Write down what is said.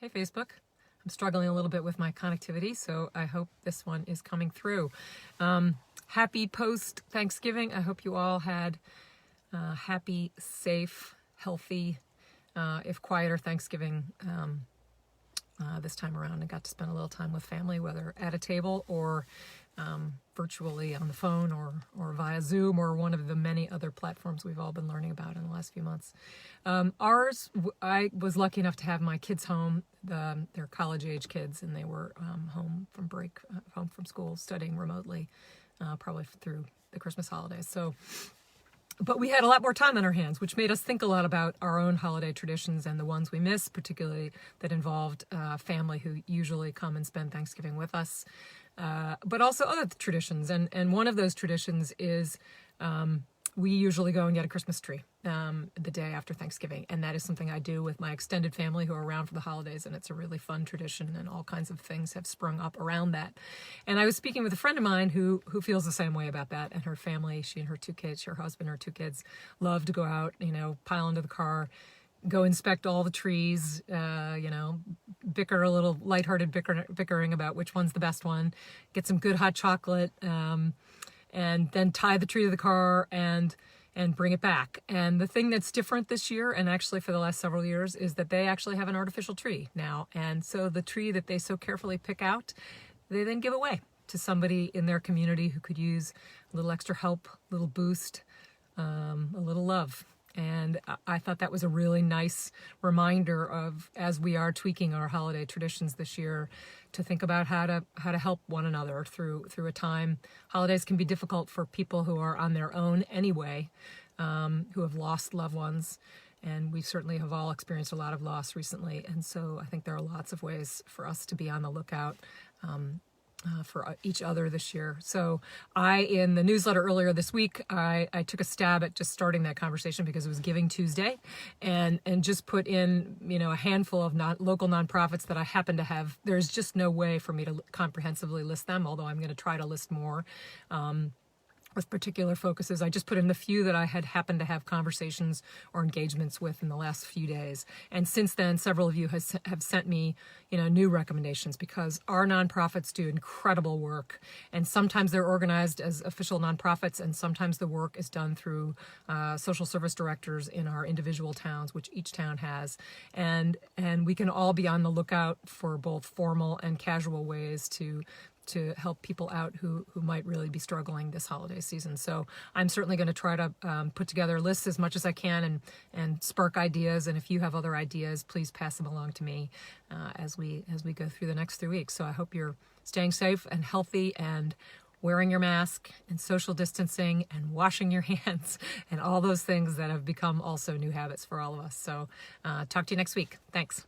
Hey, Facebook. I'm struggling a little bit with my connectivity, so I hope this one is coming through. Happy post-Thanksgiving. I hope you all had happy, safe, healthy, if quieter Thanksgiving this time around, and got to spend a little time with family, whether at a table or virtually on the phone or via Zoom or one of the many other platforms we've all been learning about in the last few months. I was lucky enough to have my kids home. They're college-age kids, and they were home from break, home from school, studying remotely, probably through the Christmas holidays. But we had a lot more time on our hands, which made us think a lot about our own holiday traditions and the ones we miss, particularly that involved family who usually come and spend Thanksgiving with us, but also other traditions. And one of those traditions is we usually go and get a Christmas tree the day after Thanksgiving. And that is something I do with my extended family who are around for the holidays. And it's a really fun tradition, and all kinds of things have sprung up around that. And I was speaking with a friend of mine who feels the same way about that. And her family, she and her two kids, her husband, her two kids, love to go out, pile into the car, go inspect all the trees, bicker a little lighthearted bickering about which one's the best one, get some good hot chocolate, and then tie the tree to the car and bring it back. And the thing that's different this year, and actually for the last several years, is that they actually have an artificial tree now. And so the tree that they so carefully pick out, they then give away to somebody in their community who could use a little extra help, a little boost, a little love. And I thought that was a really nice reminder of, as we are tweaking our holiday traditions this year, to think about how to help one another through a time. Holidays can be difficult for people who are on their own anyway, who have lost loved ones. And we certainly have all experienced a lot of loss recently. And so I think there are lots of ways for us to be on the lookout for each other this year. So in the newsletter earlier this week, I took a stab at just starting that conversation because it was Giving Tuesday, and just put in, a handful of local nonprofits that I happen to have. There's just no way for me to comprehensively list them, although I'm going to try to list more. With particular focuses. I just put in the few that I had happened to have conversations or engagements with in the last few days. And since then, several of you have sent me, new recommendations, because our nonprofits do incredible work. And sometimes they're organized as official nonprofits, and sometimes the work is done through social service directors in our individual towns, which each town has. And we can all be on the lookout for both formal and casual ways to help people out who might really be struggling this holiday season. So I'm certainly going to try to put together lists as much as I can and spark ideas. And if you have other ideas, please pass them along to me as we go through the next 3 weeks. So I hope you're staying safe and healthy and wearing your mask and social distancing and washing your hands and all those things that have become also new habits for all of us. So talk to you next week. Thanks.